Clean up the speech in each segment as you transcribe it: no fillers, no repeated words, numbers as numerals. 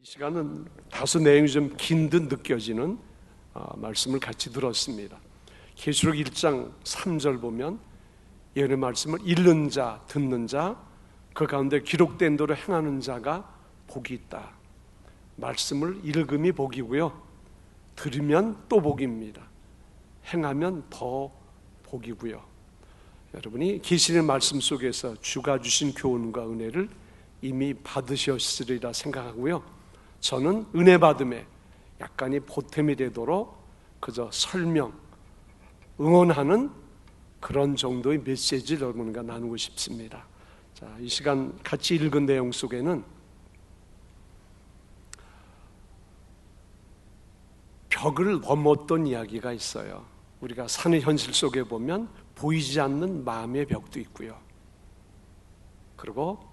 이 시간은 다소 내용이 좀 긴 듯 느껴지는 말씀을 같이 들었습니다. 계시록 1장 3절 보면 예언의 말씀을 읽는 자, 듣는 자, 그 가운데 기록된 대로 행하는 자가 복이 있다. 말씀을 읽음이 복이고요, 들으면 또 복입니다. 행하면 더 복이고요. 여러분이 계시의 말씀 속에서 주가 주신 교훈과 은혜를 이미 받으셨으리라 생각하고요, 저는 은혜 받음에 약간의 보탬이 되도록 그저 설명, 응원하는 그런 정도의 메시지를 여러분과 나누고 싶습니다. 자, 이 시간 같이 읽은 내용 속에는 벽을 넘었던 이야기가 있어요. 우리가 사는 현실 속에 보면 보이지 않는 마음의 벽도 있고요, 그리고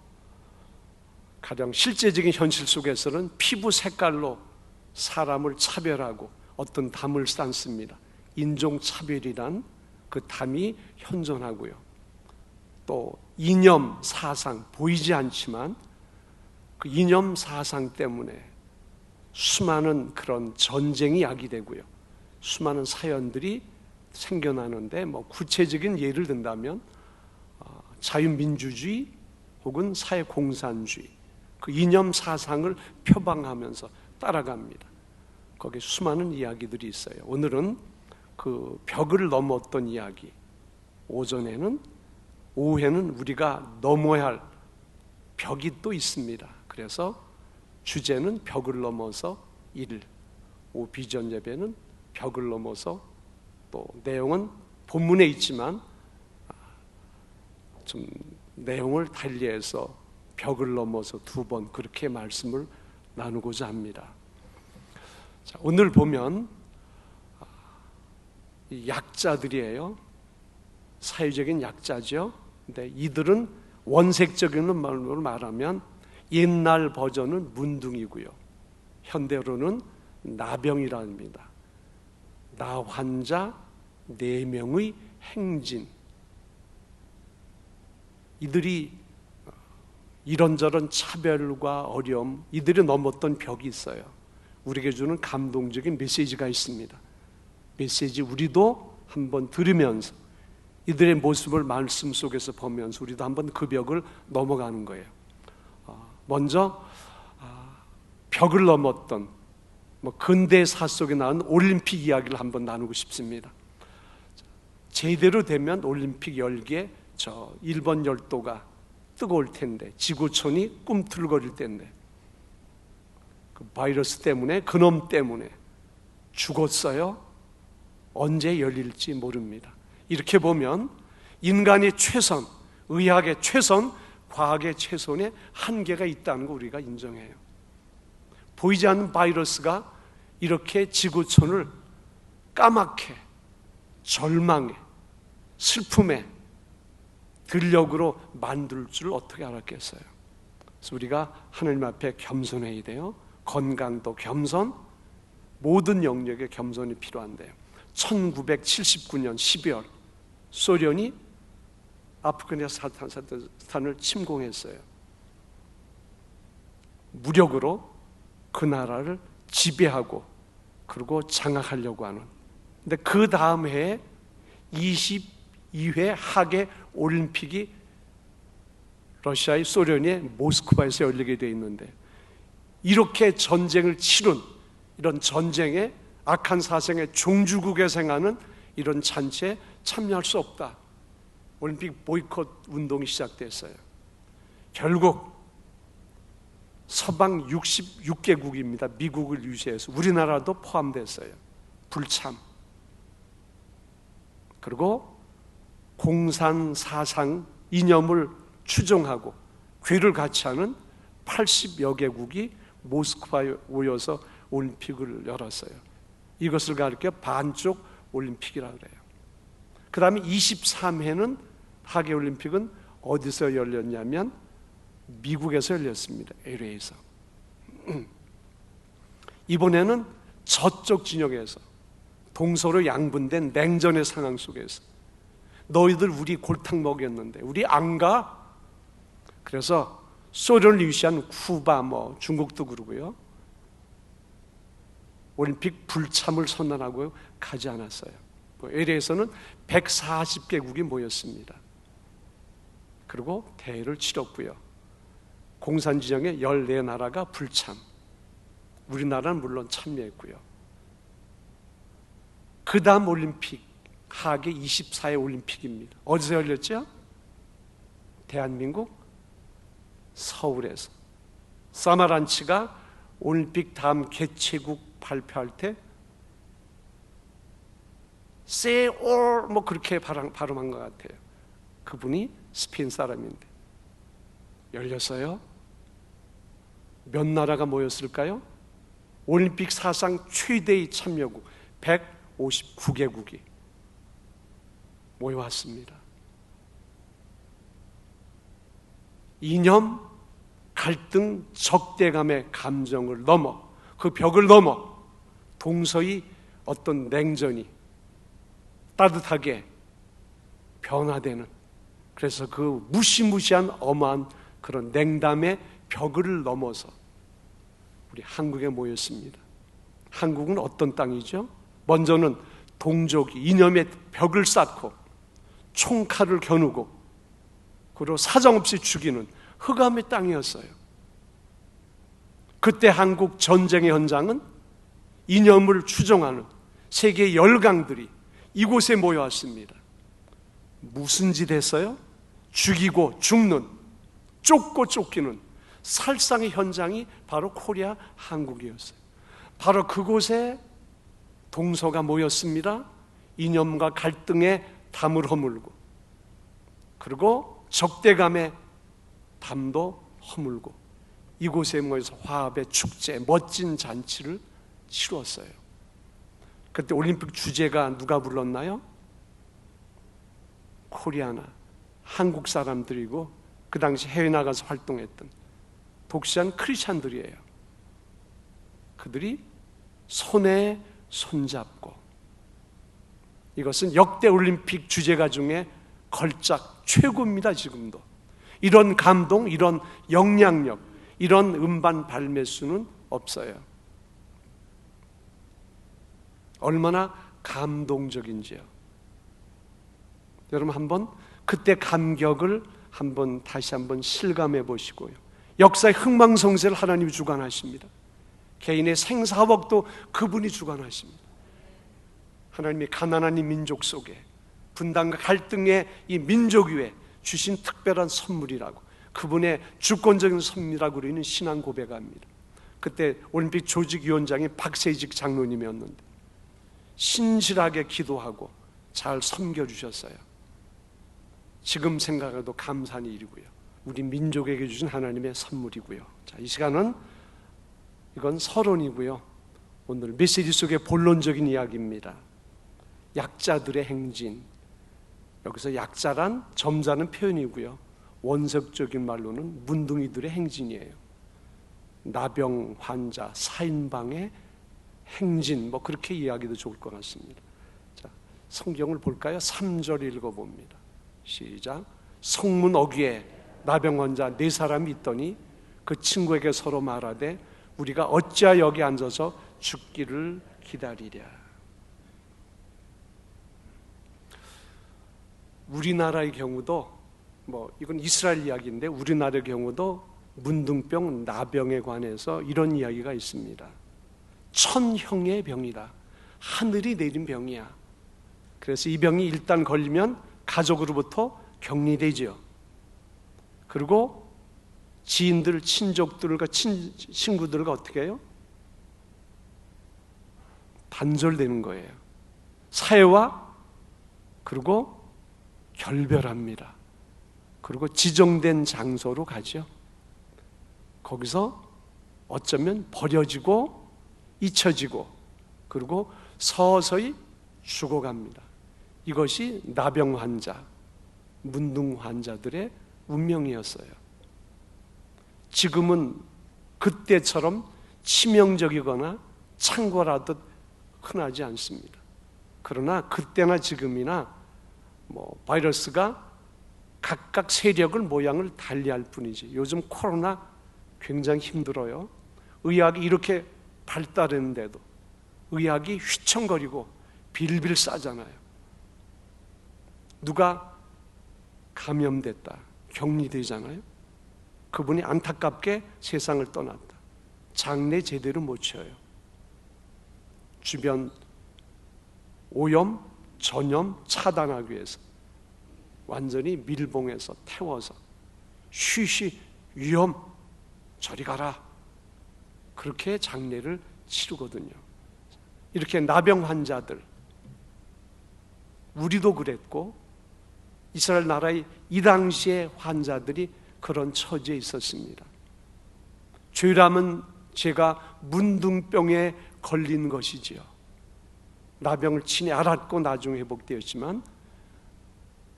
가장 실제적인 현실 속에서는 피부 색깔로 사람을 차별하고 어떤 담을 쌓습니다. 인종차별이란 그 담이 현존하고요, 또 이념 사상, 보이지 않지만 그 이념 사상 때문에 수많은 그런 전쟁이 야기되고요, 수많은 사연들이 생겨나는데, 구체적인 예를 든다면 자유민주주의 혹은 사회공산주의, 그 이념 사상을 표방하면서 따라갑니다. 거기에 수많은 이야기들이 있어요. 오늘은 그 벽을 넘었던 이야기, 오후에는 우리가 넘어야 할 벽이 또 있습니다. 그래서 주제는 벽을 넘어서 일, 오후 비전 예배는 벽을 넘어서, 또 내용은 본문에 있지만 좀 내용을 달리해서 벽을 넘어서 두 번 그렇게 말씀을 나누고자 합니다. 자, 오늘 보면 약자들이에요. 사회적인 약자죠. 근데 이들은 원색적인 말로 말하면 옛날 버전은 문둥이고요, 현대로는 나병이라 합니다. 나 환자 4명의 행진. 이들이 이런저런 차별과 어려움, 이들이 넘었던 벽이 있어요. 우리에게 주는 감동적인 메시지가 있습니다. 메시지 우리도 한번 들으면서 이들의 모습을 말씀 속에서 보면서 우리도 한번 그 벽을 넘어가는 거예요. 먼저 벽을 넘었던 근대사 속에 나온 올림픽 이야기를 한번 나누고 싶습니다. 제대로 되면 올림픽 열기에 저 일본 열도가 뜨거울 텐데, 지구촌이 꿈틀거릴 텐데, 그 바이러스 때문에, 그놈 때문에 죽었어요. 언제 열릴지 모릅니다. 이렇게 보면 인간의 최선, 의학의 최선, 과학의 최선에 한계가 있다는 거 우리가 인정해요. 보이지 않는 바이러스가 이렇게 지구촌을 까맣게, 절망에, 슬픔에, 들녘으로 만들 줄 어떻게 알았겠어요? 그래서 우리가 하나님 앞에 겸손해야 돼요. 건강도 겸손, 모든 영역에 겸손이 필요한데요. 1979년 12월 소련이 아프가니스탄을 침공했어요. 무력으로 그 나라를 지배하고 그리고 장악하려고 하는. 근데 그 다음 해에 22회 하계 올림픽이 러시아의 소련의 모스크바에서 열리게 되어 있는데, 이렇게 전쟁을 치른 이런 전쟁에 악한 사생의 종주국에 생하는 이런 잔치에 참여할 수 없다. 올림픽 보이콧 운동이 시작됐어요. 결국 서방 66개국입니다. 미국을 유시해서 우리나라도 포함됐어요. 불참. 그리고 공산 사상 이념을 추종하고 괴를 같이 하는 80여 개국이 모스크바에 모여서 올림픽을 열었어요. 이것을 가리켜 반쪽 올림픽이라고 그래요. 그 다음에 23회는 하계올림픽은 어디서 열렸냐면 미국에서 열렸습니다. LA에서. 이번에는 저쪽 진영에서 동서로 양분된 냉전의 상황 속에서 너희들 우리 골탕 먹였는데 우리 안 가? 그래서 소련을 위시한 쿠바, 중국도 그러고요, 올림픽 불참을 선언하고 가지 않았어요. LA에서는 140개국이 모였습니다. 그리고 대회를 치렀고요. 공산지정의 14나라가 불참, 우리나라는 물론 참여했고요. 그 다음 올림픽, 하계 24회 올림픽입니다. 어디서 열렸죠? 대한민국 서울에서. 사마란치가 올림픽 다음 개최국 발표할 때 세올 뭐 그렇게 발음한 것 같아요. 그분이 스페인 사람인데 열렸어요. 몇 나라가 모였을까요? 올림픽 사상 최대의 참여국 159개국이 모여왔습니다. 이념, 갈등, 적대감의 감정을 넘어, 그 벽을 넘어 동서의 어떤 냉전이 따뜻하게 변화되는, 그래서 그 무시무시한 어마한 그런 냉담의 벽을 넘어서 우리 한국에 모였습니다. 한국은 어떤 땅이죠? 먼저는 동족이 이념의 벽을 쌓고 총칼을 겨누고 그리고 사정없이 죽이는 흑암의 땅이었어요. 그때 한국 전쟁의 현장은 이념을 추종하는 세계 열강들이 이곳에 모여왔습니다. 무슨 짓 했어요? 죽이고 죽는, 쫓고 쫓기는 살상의 현장이 바로 코리아 한국이었어요. 바로 그곳에 동서가 모였습니다. 이념과 갈등의 담을 허물고, 그리고 적대감의 담도 허물고, 이곳에 모여서 화합의 축제, 멋진 잔치를 치루었어요. 그때 올림픽 주제가 누가 불렀나요? 코리아나 한국 사람들이고 그 당시 해외 나가서 활동했던 독실한 크리스찬들이에요. 그들이 손에 손잡고, 이것은 역대 올림픽 주제가 중에 걸작 최고입니다. 지금도 이런 감동, 이런 영향력, 이런 음반 발매수는 없어요. 얼마나 감동적인지요. 여러분 한번 그때 감격을 다시 한번 실감해 보시고요. 역사의 흥망성쇠를 하나님이 주관하십니다. 개인의 생사복도 그분이 주관하십니다. 하나님이 가난한 이 민족 속에, 분단과 갈등의 이 민족 위에 주신 특별한 선물이라고, 그분의 주권적인 선물이라고 우리는 신앙 고백합니다. 그때 올림픽 조직위원장이 박세직 장로님이었는데 신실하게 기도하고 잘 섬겨주셨어요. 지금 생각해도 감사한 일이고요. 우리 민족에게 주신 하나님의 선물이고요. 자, 이 시간은 이건 서론이고요. 오늘 메시지 속의 본론적인 이야기입니다. 약자들의 행진. 여기서 약자란 점잖은 표현이고요. 원색적인 말로는 문둥이들의 행진이에요. 나병 환자, 사인방의 행진, 뭐 그렇게 이야기도 좋을 것 같습니다. 자, 성경을 볼까요? 3절 읽어봅니다. 시작. 성문 어귀에 나병 환자 4사람이 있더니 그 친구에게 서로 말하되 우리가 어찌하여 여기 앉아서 죽기를 기다리랴. 우리나라의 경우도, 이건 이스라엘 이야기인데 우리나라의 경우도 문둥병, 나병에 관해서 이런 이야기가 있습니다. 천형의 병이다. 하늘이 내린 병이야. 그래서 이 병이 일단 걸리면 가족으로부터 격리되죠. 그리고 지인들, 친족들과 친구들과 어떻게 해요? 단절되는 거예요. 사회와 그리고 결별합니다. 그리고 지정된 장소로 가죠. 거기서 어쩌면 버려지고 잊혀지고 그리고 서서히 죽어갑니다. 이것이 나병 환자, 문둥 환자들의 운명이었어요. 지금은 그때처럼 치명적이거나 창궐하듯 흔하지 않습니다. 그러나 그때나 지금이나 바이러스가 각각 세력을 모양을 달리할 뿐이지. 요즘 코로나 굉장히 힘들어요. 의학이 이렇게 발달했는데도 의학이 휘청거리고 빌빌 싸잖아요. 누가 감염됐다, 격리되잖아요. 그분이 안타깝게 세상을 떠났다. 장례 제대로 못 쳐요. 주변 오염, 전염 차단하기 위해서 완전히 밀봉해서 태워서 쉬쉬 위험 저리 가라, 그렇게 장례를 치르거든요. 이렇게 나병 환자들, 우리도 그랬고 이스라엘 나라의 이 당시의 환자들이 그런 처지에 있었습니다. 죄람은 제가 문둥병에 걸린 것이지요. 나병을 친히 알았고 나중에 회복되었지만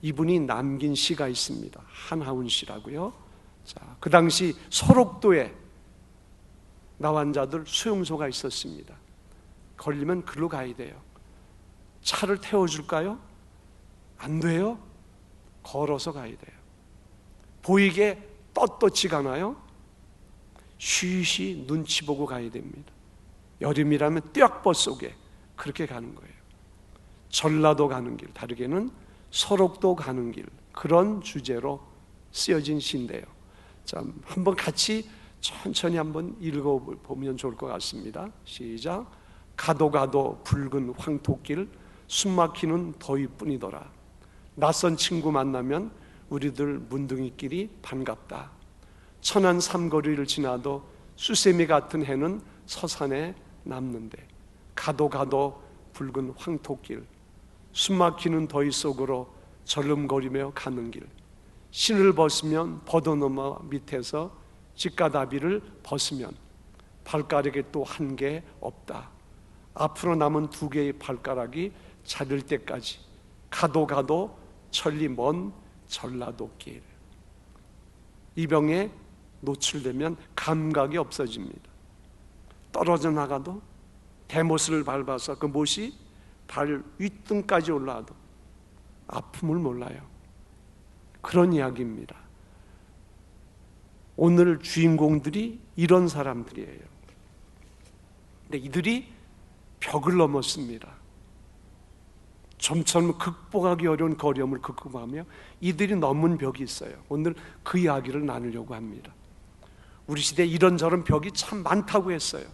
이분이 남긴 시가 있습니다. 한하운 시라고요. 자, 그 당시 소록도에 나환자들 수용소가 있었습니다. 걸리면 글로 가야 돼요. 차를 태워줄까요? 안 돼요. 걸어서 가야 돼요. 보이게 떳떳이 가나요? 쉬쉬 눈치 보고 가야 됩니다. 여름이라면 뙤약볕 속에 그렇게 가는 거예요. 전라도 가는 길, 다르게는 소록도 가는 길, 그런 주제로 쓰여진 시인데요. 자, 한번 같이 천천히 한번 읽어보면 좋을 것 같습니다. 시작. 가도 가도 붉은 황토길, 숨막히는 더위뿐이더라. 낯선 친구 만나면 우리들 문둥이끼리 반갑다. 천안 삼거리를 지나도 수세미 같은 해는 서산에 남는데, 가도 가도 붉은 황토길, 숨막히는 더위 속으로 절름거리며 가는 길, 신을 벗으면 벗어넘어 밑에서 직가다비를 벗으면 발가락에 또 한 개 없다. 앞으로 남은 두 개의 발가락이 자릴 때까지 가도 가도 천리 먼 전라도 길. 이 병에 노출되면 감각이 없어집니다. 떨어져 나가도 대못을 밟아서 그 못이 발 윗등까지 올라와도 아픔을 몰라요. 그런 이야기입니다. 오늘 주인공들이 이런 사람들이에요. 근데 이들이 벽을 넘었습니다. 좀처럼 극복하기 어려운 어려움을 극복하며 이들이 넘은 벽이 있어요. 오늘 그 이야기를 나누려고 합니다. 우리 시대에 이런저런 벽이 참 많다고 했어요.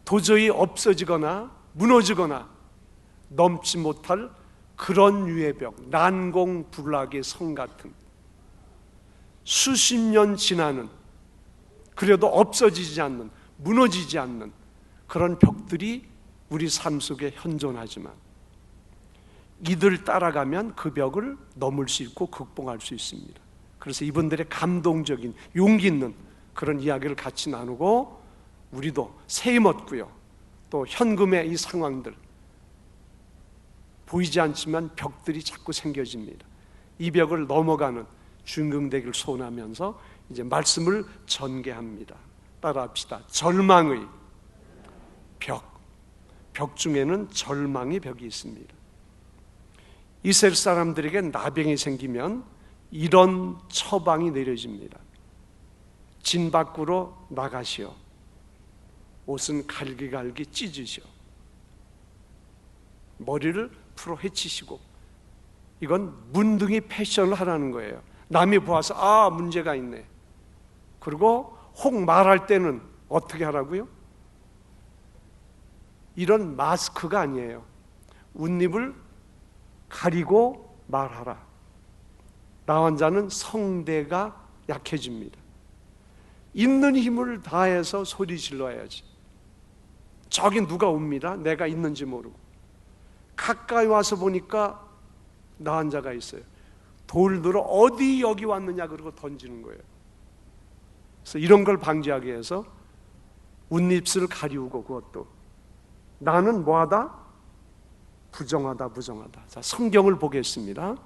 도저히 없어지거나 무너지거나 넘지 못할 그런 유의 벽, 난공불락의 성 같은, 수십 년 지나는, 그래도 없어지지 않는, 무너지지 않는 그런 벽들이 우리 삶 속에 현존하지만 이들 따라가면 그 벽을 넘을 수 있고 극복할 수 있습니다. 그래서 이분들의 감동적인 용기 있는 그런 이야기를 같이 나누고, 우리도 세임 얻고요, 또 현금의 이 상황들, 보이지 않지만 벽들이 자꾸 생겨집니다. 이 벽을 넘어가는 주인공 되기를 소원하면서 이제 말씀을 전개합니다. 따라합시다. 절망의 벽. 벽 중에는 절망의 벽이 있습니다. 이스라엘 사람들에게 나병이 생기면 이런 처방이 내려집니다. 진 밖으로 나가시오. 옷은 갈기갈기 찢으시오. 머리를 풀어 헤치시고. 이건 문둥이 패션을 하라는 거예요. 남이 보아서 아, 문제가 있네. 그리고 혹 말할 때는 어떻게 하라고요? 이런 마스크가 아니에요. 웃입을 가리고 말하라. 나한 자는 성대가 약해집니다. 있는 힘을 다해서 소리 질러야지. 저기 누가 옵니다. 내가 있는지 모르고. 가까이 와서 보니까 나한 자가 있어요. 돌 들어 어디 여기 왔느냐 그러고 던지는 거예요. 그래서 이런 걸 방지하기 위해서 웃입술을 가리우고, 그것도 나는 뭐하다? 부정하다, 부정하다. 자, 성경을 보겠습니다.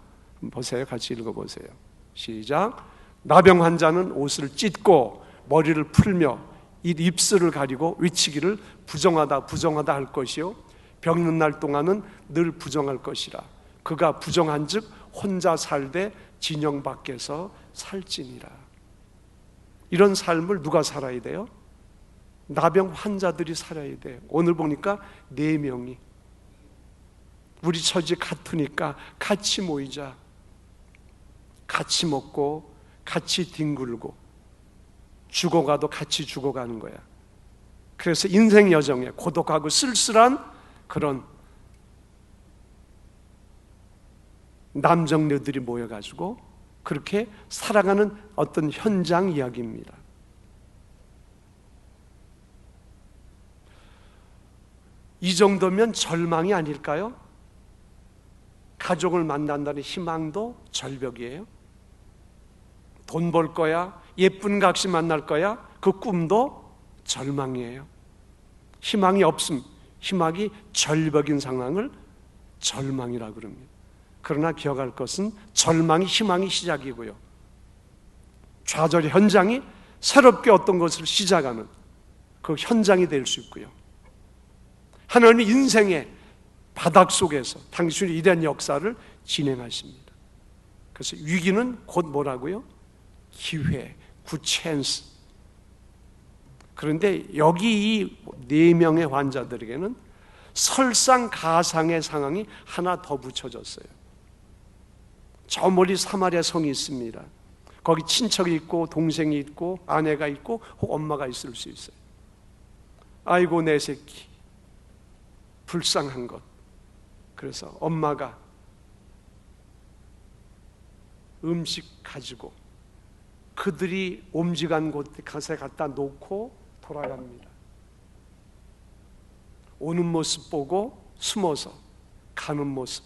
보세요. 같이 읽어보세요. 시작. 나병 환자는 옷을 찢고 머리를 풀며 입술을 가리고 외치기를 부정하다, 부정하다 할 것이요, 병든 날 동안은 늘 부정할 것이라. 그가 부정한 즉 혼자 살되 진영 밖에서 살지니라. 이런 삶을 누가 살아야 돼요? 나병 환자들이 살아야 돼. 오늘 보니까 4명이. 우리 처지 같으니까 같이 모이자. 같이 먹고 같이 뒹굴고 죽어가도 같이 죽어가는 거야. 그래서 인생 여정에 고독하고 쓸쓸한 그런 남정네들이 모여가지고 그렇게 살아가는 어떤 현장 이야기입니다. 이 정도면 절망이 아닐까요? 가족을 만난다는 희망도 절벽이에요. 돈 벌 거야, 예쁜 각시 만날 거야, 그 꿈도 절망이에요. 희망이 없음, 희망이 절벽인 상황을 절망이라고 그럽니다. 그러나 기억할 것은 절망이 희망이 시작이고요. 좌절의 현장이 새롭게 어떤 것을 시작하는 그 현장이 될 수 있고요. 하나님은 인생의 바닥 속에서 당신의 이런 역사를 진행하십니다. 그래서 위기는 곧 뭐라고요? 기회, 굿챈스. 그런데 여기 이 4명의 환자들에게는 설상가상의 상황이 하나 더 붙여졌어요. 저 멀리 사마리아 성이 있습니다. 거기 친척이 있고 동생이 있고 아내가 있고 혹 엄마가 있을 수 있어요. 아이고 내 새끼 불쌍한 것. 그래서 엄마가 음식 가지고 그들이 옴직한 곳에 갖다 놓고 돌아갑니다. 오는 모습 보고 숨어서 가는 모습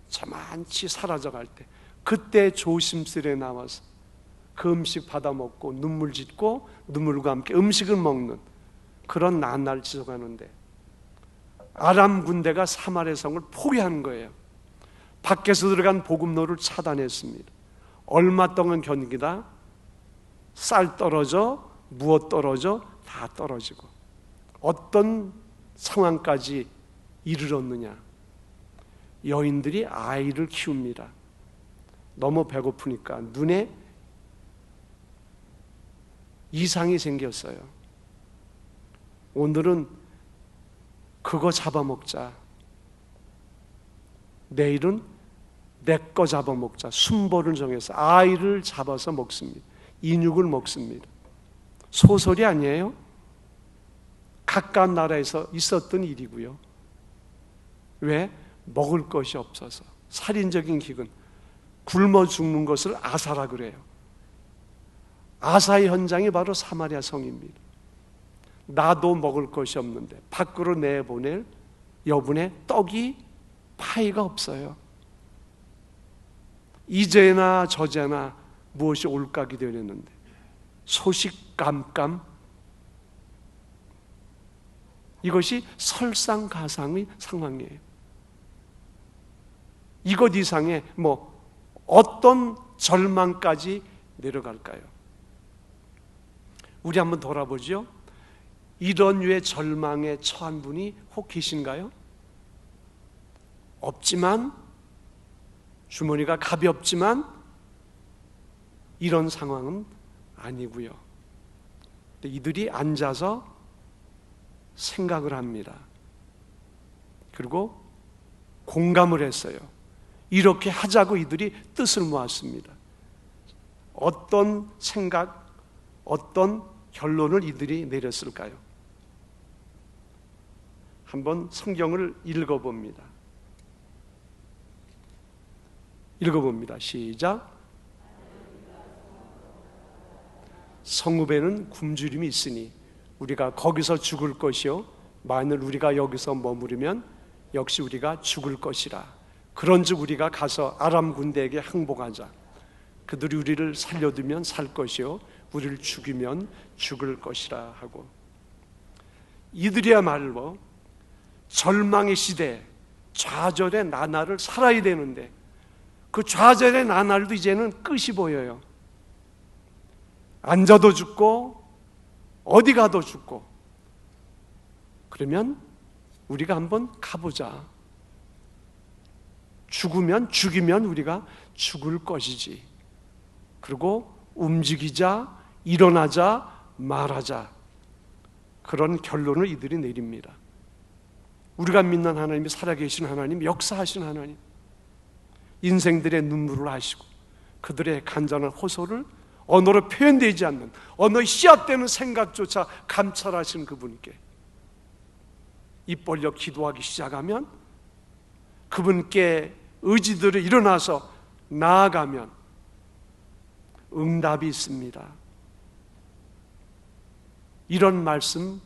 저만치 사라져갈 때 그때 조심스레 나와서 그 음식 받아 먹고 눈물 짓고 눈물과 함께 음식을 먹는 그런 나날을 지속하는데 아람 군대가 사마리아 성을 포기한 거예요. 밖에서 들어간 보급로를 차단했습니다. 얼마 동안 견디다 쌀 떨어져 무엇 떨어져 다 떨어지고 어떤 상황까지 이르렀느냐. 여인들이 아이를 키웁니다. 너무 배고프니까 눈에 이상이 생겼어요. 오늘은 그거 잡아먹자. 내일은 내 거 잡아먹자. 순보를 정해서 아이를 잡아서 먹습니다. 인육을 먹습니다. 소설이 아니에요. 가까운 나라에서 있었던 일이고요. 왜? 먹을 것이 없어서. 살인적인 기근, 굶어 죽는 것을 아사라 그래요. 아사의 현장이 바로 사마리아 성입니다. 나도 먹을 것이 없는데 밖으로 내보낼 여분의 떡이 파이가 없어요. 이제나 저제나 무엇이 올까 기대했는데 소식 깜깜. 이것이 설상가상의 상황이에요. 이것 이상의 어떤 절망까지 내려갈까요? 우리 한번 돌아보죠. 이런 류의 절망에 처한 분이 혹 계신가요? 없지만, 주머니가 가볍지만 이런 상황은 아니고요. 이들이 앉아서 생각을 합니다. 그리고 공감을 했어요. 이렇게 하자고 이들이 뜻을 모았습니다. 어떤 생각, 어떤 결론을 이들이 내렸을까요? 한번 성경을 읽어봅니다. 시작. 성읍에는 굶주림이 있으니 우리가 거기서 죽을 것이요 만일 우리가 여기서 머무르면 역시 우리가 죽을 것이라. 그런즉 우리가 가서 아람 군대에게 항복하자. 그들이 우리를 살려두면 살 것이요 우리를 죽이면 죽을 것이라 하고, 이들이야말로 절망의 시대, 좌절의 나날을 살아야 되는데 그 좌절의 나날도 이제는 끝이 보여요. 앉아도 죽고 어디 가도 죽고. 그러면 우리가 한번 가보자. 죽이면 우리가 죽을 것이지. 그리고 움직이자, 일어나자, 말하자. 그런 결론을 이들이 내립니다. 우리가 믿는 하나님이 살아계신 하나님, 역사하신 하나님, 인생들의 눈물을 아시고 그들의 간절한 호소를 언어로 표현되지 않는, 언어의 씨앗되는 생각조차 감찰하시는 그분께 입 벌려 기도하기 시작하면, 그분께 의지들이 일어나서 나아가면 응답이 있습니다. 이런 말씀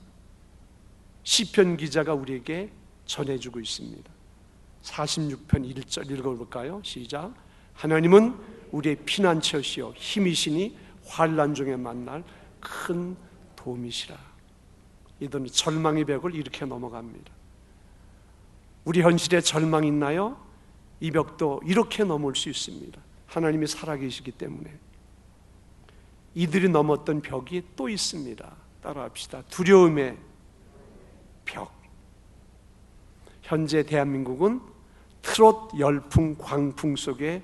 시편 기자가 우리에게 전해주고 있습니다. 46편 1절 읽어볼까요? 시작. 하나님은 우리의 피난처시여 힘이시니 환난 중에 만날 큰 도움이시라. 이들은 절망의 벽을 이렇게 넘어갑니다. 우리 현실에 절망이 있나요? 이 벽도 이렇게 넘을 수 있습니다. 하나님이 살아계시기 때문에. 이들이 넘었던 벽이 또 있습니다. 따라합시다. 두려움의 벽. 현재 대한민국은 트롯 열풍 광풍 속에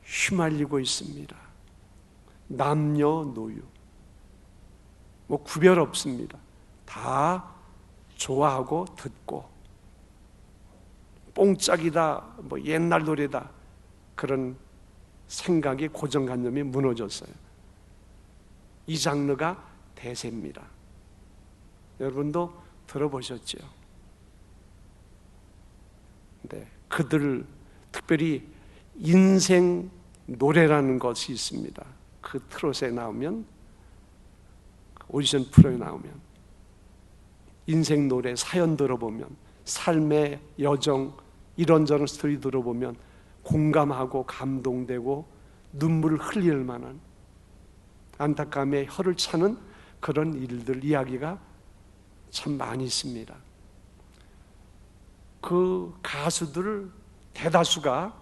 휘말리고 있습니다. 남녀노유 뭐 구별 없습니다. 다 좋아하고 듣고, 뽕짝이다, 뭐 옛날 노래다, 그런 생각이, 고정관념이 무너졌어요. 이 장르가 대세입니다. 여러분도 들어보셨죠? 네, 그들 특별히 인생 노래라는 것이 있습니다. 그 트롯에 나오면, 오디션 프로에 나오면 인생 노래 사연 들어보면, 삶의 여정 이런저런 스토리 들어보면 공감하고 감동되고 눈물을 흘릴 만한, 안타까움에 혀를 차는 그런 일들, 이야기가 참 많이 있습니다. 그 가수들 대다수가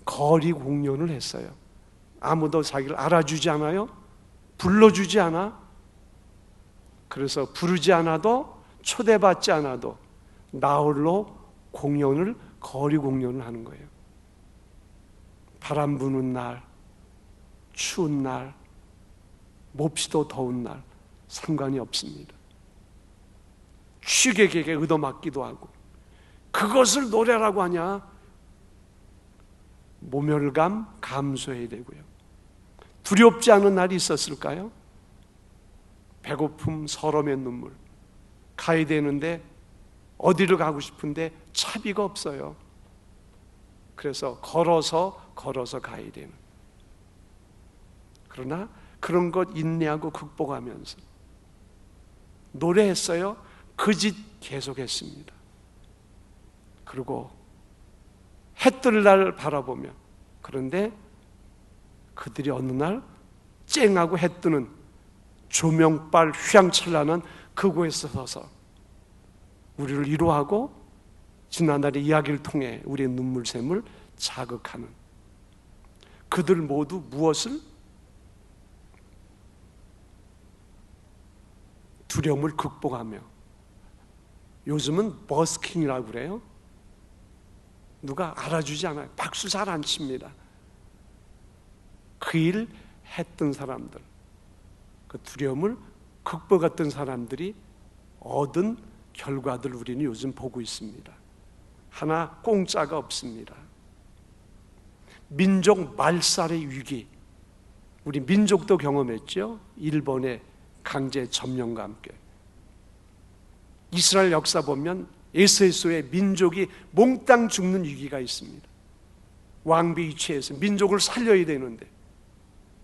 거리 공연을 했어요. 아무도 자기를 알아주지 않아요. 불러주지 않아. 그래서 부르지 않아도, 초대받지 않아도 나홀로 공연을, 거리 공연을 하는 거예요. 바람 부는 날, 추운 날, 몹시도 더운 날 상관이 없습니다. 취객에게 얻어맞기도 하고, 그것을 노래라고 하냐? 모멸감 감수해야 되고요. 두렵지 않은 날이 있었을까요? 배고픔, 서러움의 눈물. 가야 되는데 어디를 가고 싶은데 차비가 없어요. 그래서 걸어서 가야 되는. 그러나 그런 것 인내하고 극복하면서 노래했어요. 그 짓 계속했습니다. 그리고 해 뜰 날 바라보며, 그런데 그들이 어느 날 쨍하고 해 뜨는 조명빨 휘황찬란한 그곳에서 서서 우리를 위로하고 지난날의 이야기를 통해 우리의 눈물샘을 자극하는, 그들 모두 무엇을? 두려움을 극복하며, 요즘은 버스킹이라고 그래요. 누가 알아주지 않아요. 박수 잘 안 칩니다. 그 일 했던 사람들, 그 두려움을 극복했던 사람들이 얻은 결과들 우리는 요즘 보고 있습니다. 하나 공짜가 없습니다. 민족 말살의 위기, 우리 민족도 경험했죠. 일본의 강제 점령과 함께. 이스라엘 역사 보면 에스에스의 민족이 몽땅 죽는 위기가 있습니다. 왕비 위치에서 민족을 살려야 되는데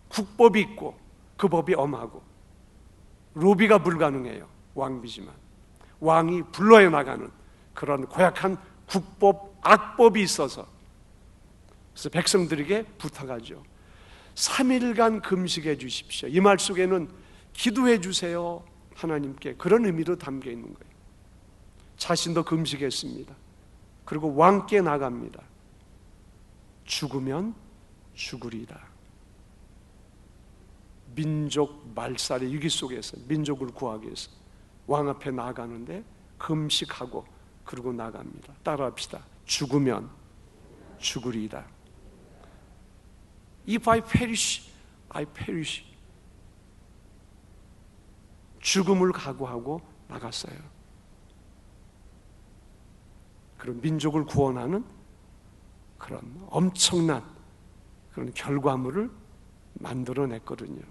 국법이 있고 그 법이 엄하고 로비가 불가능해요. 왕비지만 왕이 불러야 나가는 그런 고약한 국법, 악법이 있어서, 그래서 백성들에게 부탁하죠. 3일간 금식해 주십시오. 이 말 속에는 기도해 주세요, 하나님께, 그런 의미로 담겨 있는 거예요. 자신도 금식했습니다. 그리고 왕께 나갑니다. 죽으면 죽으리다. 민족 말살의 위기 속에서 민족을 구하기 위해서 왕 앞에 나가는데 금식하고 그러고 나갑니다. 따라합시다. 죽으면 죽으리다. If I perish, I perish. 죽음을 각오하고 나갔어요. 그런 민족을 구원하는 그런 엄청난 그런 결과물을 만들어냈거든요.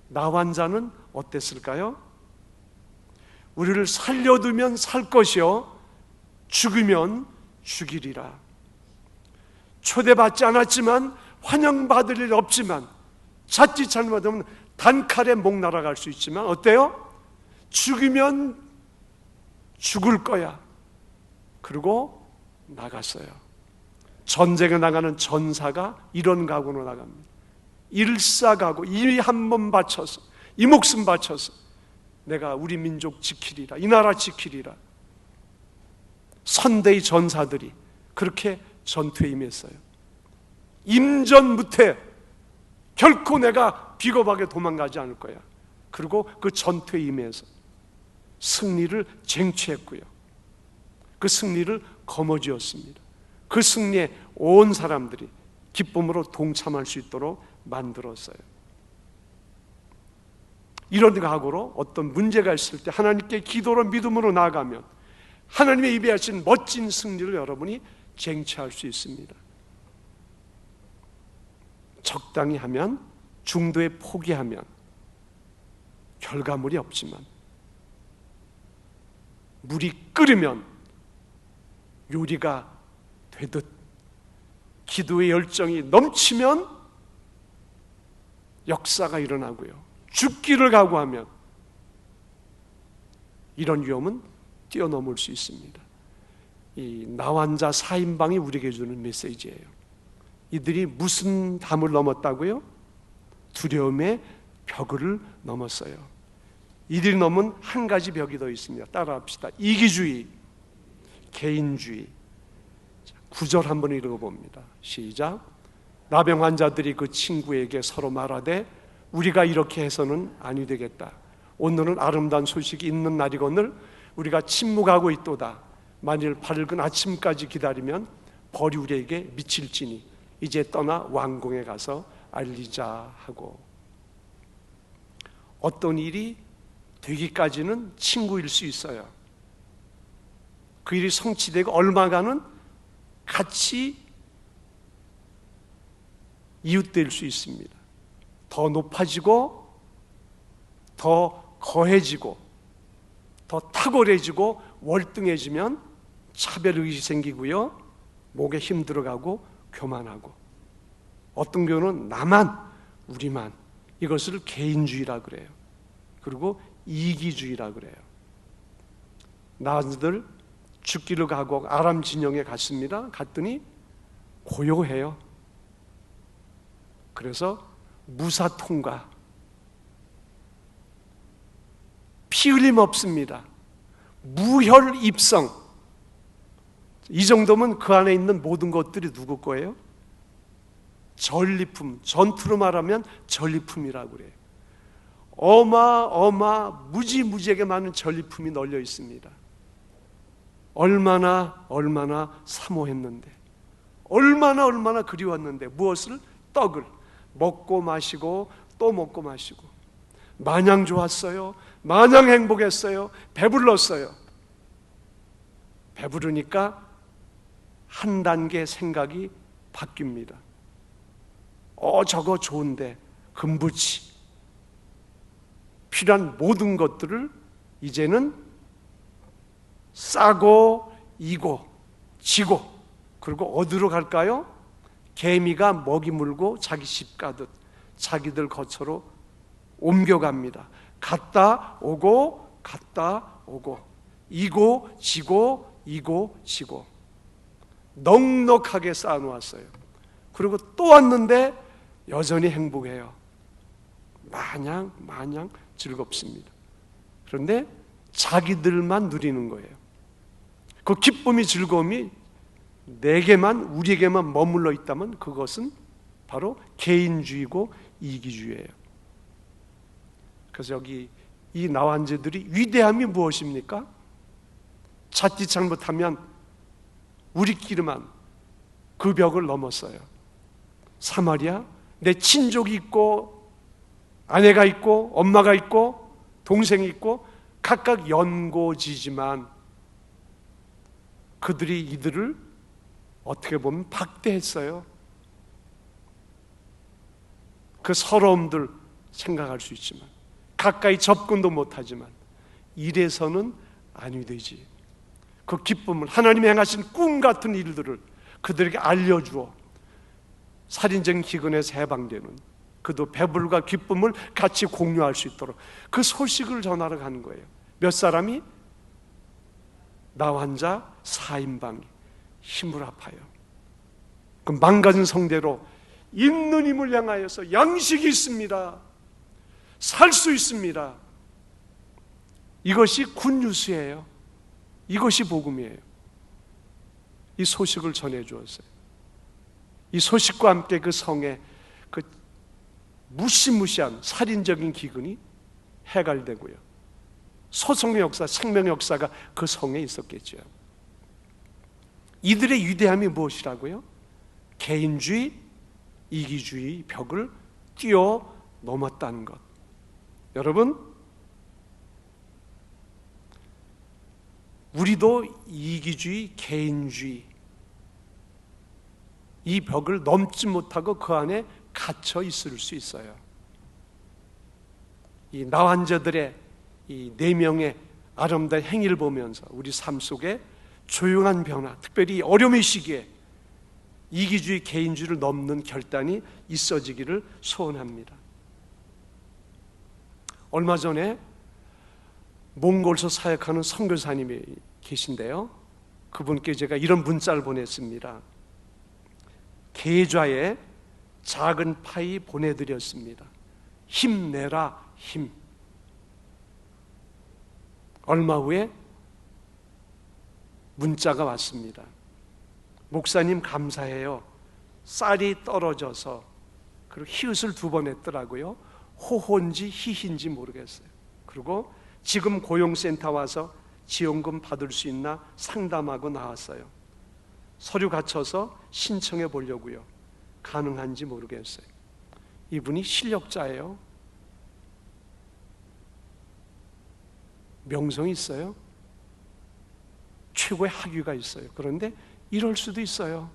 나환자는 어땠을까요? 우리를 살려두면 살 것이요 죽으면 죽이리라. 초대받지 않았지만 환영받을 일 없지만 자칫 잘못하면 단칼에 목 날아갈 수 있지만 어때요? 죽으면 죽을 거야. 그리고 나갔어요. 전쟁에 나가는 전사가 이런 각오로 나갑니다. 일사각오, 이 한 번 바쳐서, 이 목숨 바쳐서 내가 우리 민족 지키리라, 이 나라 지키리라. 선대의 전사들이 그렇게 전투에 임했어요. 임전무태, 결코 내가 비겁하게 도망가지 않을 거야. 그리고 그 전투에 임해서 승리를 쟁취했고요. 그 승리를 거머쥐었습니다. 그 승리에 온 사람들이 기쁨으로 동참할 수 있도록 만들었어요. 이런 각오로 어떤 문제가 있을 때 하나님께 기도로 믿음으로 나아가면 하나님의 입에 하신 멋진 승리를 여러분이 쟁취할 수 있습니다. 적당히 하면, 중도에 포기하면 결과물이 없지만 물이 끓으면 요리가 되듯 기도의 열정이 넘치면 역사가 일어나고요. 죽기를 각오하면 이런 위험은 뛰어넘을 수 있습니다. 이 나환자 4인방이 우리에게 주는 메시지예요. 이들이 무슨 담을 넘었다고요? 두려움의 벽을 넘었어요. 이들이 넘은 한 가지 벽이 더 있습니다. 따라합시다. 이기주의, 개인주의. 9절 한번 읽어봅니다. 시작. 나병 환자들이 그 친구에게 서로 말하되 우리가 이렇게 해서는 아니 되겠다. 오늘은 아름다운 소식이 있는 날이거늘 우리가 침묵하고 있도다. 만일 밝은 아침까지 기다리면 벌이 우리에게 미칠지니 이제 떠나 왕궁에 가서 알리자 하고. 어떤 일이 되기까지는 친구일 수 있어요. 그 일이 성취되고 얼마간은 같이 이웃될 수 있습니다. 더 높아지고 더 거해지고 더 탁월해지고 월등해지면 차별의식이 생기고요, 목에 힘 들어가고 교만하고, 어떤 경우는 나만, 우리만, 이것을 개인주의라 그래요. 그리고 이기주의라 그래요. 나들 죽기를 각오하고 아람 진영에 갔습니다. 갔더니 고요해요. 그래서 무사통과, 피 흘림 없습니다. 무혈입성. 이 정도면 그 안에 있는 모든 것들이 누구 거예요? 전리품. 전투로 말하면 전리품이라고 그래요. 무지무지하게 많은 전리품이 널려 있습니다. 얼마나 사모했는데, 얼마나 그리웠는데, 무엇을? 떡을 먹고 마시고 또 먹고 마시고, 마냥 좋았어요. 마냥 행복했어요. 배불렀어요. 배부르니까 한 단계 생각이 바뀝니다. 저거 좋은데, 금부치, 필요한 모든 것들을 이제는 싸고 이고 지고, 그리고 어디로 갈까요? 개미가 먹이 물고 자기 집 가듯 자기들 거처로 옮겨갑니다. 갔다 오고 이고 지고 넉넉하게 쌓아놓았어요. 그리고 또 왔는데 여전히 행복해요. 마냥 즐겁습니다. 그런데 자기들만 누리는 거예요. 그 기쁨이, 즐거움이 내게만, 우리에게만 머물러 있다면 그것은 바로 개인주의고 이기주의예요. 그래서 여기 이 나환자들이 위대함이 무엇입니까? 자칫 잘못하면 우리끼리만 그 벽을 넘었어요. 사마리아, 내 친족이 있고 아내가 있고 엄마가 있고 동생이 있고 각각 연고지지만 그들이 이들을 어떻게 보면 박대했어요. 그 서러움들 생각할 수 있지만, 가까이 접근도 못하지만 이래서는 아니 되지. 그 기쁨을, 하나님이 행하신 꿈 같은 일들을 그들에게 알려주어 살인적인 기근에서 해방되는, 그도 배불과 기쁨을 같이 공유할 수 있도록 그 소식을 전하러 가는 거예요. 몇 사람이? 나 환자 4인방이 힘을 아파요. 그 망가진 성대로 있는 힘을 향하여서 양식이 있습니다, 살 수 있습니다. 이것이 굿뉴스예요. 이것이 복음이에요. 이 소식을 전해주었어요. 이 소식과 함께 그 성에 그 무시무시한 살인적인 기근이 해갈되고요, 소송의 역사, 생명의 역사가 그 성에 있었겠죠. 이들의 위대함이 무엇이라고요? 개인주의, 이기주의 벽을 뛰어넘었다는 것. 여러분, 우리도 이기주의, 개인주의 이 벽을 넘지 못하고 그 안에 갇혀 있을 수 있어요. 이 나환자들의 이 4명의 아름다운 행위를 보면서 우리 삶 속에 조용한 변화, 특별히 어려움의 시기에 이기주의, 개인주의를 넘는 결단이 있어지기를 소원합니다. 얼마 전에 몽골에서 사역하는 선교사님이 계신데요, 그분께 제가 이런 문자를 보냈습니다. 계좌에 작은 파이 보내드렸습니다. 힘내라, 힘. 얼마 후에 문자가 왔습니다. 목사님 감사해요. 쌀이 떨어져서, 그리고 히읗을 2번 했더라고요. 호호인지 히히인지 모르겠어요. 그리고 지금 고용센터 와서 지원금 받을 수 있나 상담하고 나왔어요. 서류 갖춰서 신청해 보려고요. 가능한지 모르겠어요. 이분이 실력자예요. 명성이 있어요. 최고의 학위가 있어요. 그런데 이럴 수도 있어요.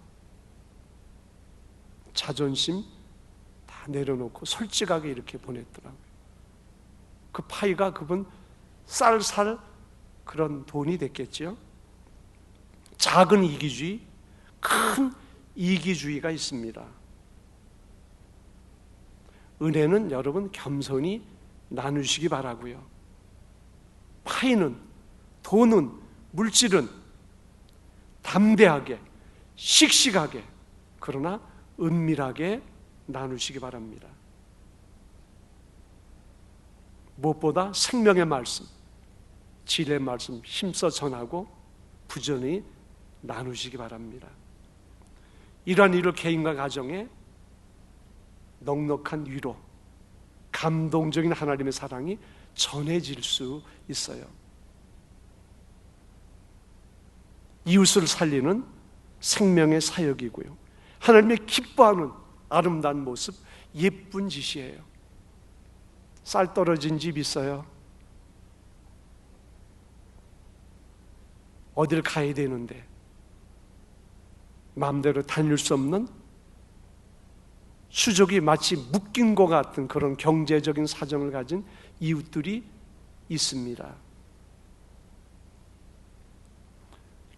자존심 다 내려놓고 솔직하게 이렇게 보냈더라고요. 그 파이가 그분 쌀 그런 돈이 됐겠죠. 작은 이기주의, 큰 이기주의가 있습니다. 은혜는 여러분 겸손히 나누시기 바라고요. 파이는, 돈은, 물질은 담대하게, 씩씩하게, 그러나 은밀하게 나누시기 바랍니다. 무엇보다 생명의 말씀, 진리의 말씀 힘써 전하고 부전히 나누시기 바랍니다. 이러한 일을 개인과 가정에 넉넉한 위로, 감동적인 하나님의 사랑이 전해질 수 있어요. 이웃을 살리는 생명의 사역이고요, 하나님의 기뻐하는 아름다운 모습, 예쁜 짓이에요. 쌀 떨어진 집 있어요. 어딜 가야 되는데 마음대로 다닐 수 없는, 수족이 마치 묶인 것 같은 그런 경제적인 사정을 가진 이웃들이 있습니다.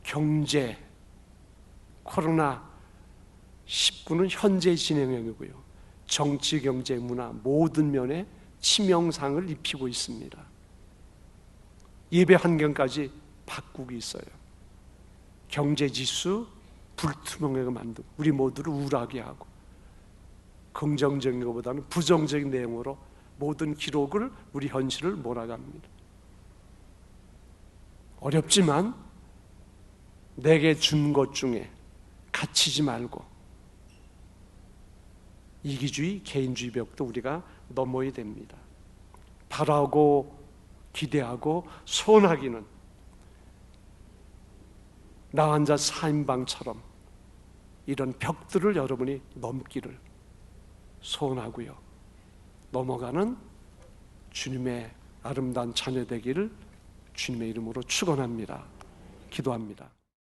경제, 코로나19는 현재 진행형이고요, 정치, 경제, 문화 모든 면에 치명상을 입히고 있습니다. 예배 환경까지 바꾸고 있어요. 경제지수 불투명하게 만들고 우리 모두를 우울하게 하고, 긍정적인 것보다는 부정적인 내용으로 모든 기록을, 우리 현실을 몰아갑니다. 어렵지만 내게 준 것 중에 갇히지 말고 이기주의, 개인주의 벽도 우리가 넘어야 됩니다. 바라고 기대하고 소원하기는 나 환자 4인방처럼 이런 벽들을 여러분이 넘기를 소원하고요, 넘어가는 주님의 아름다운 자녀 되기를 주님의 이름으로 축원합니다. 기도합니다.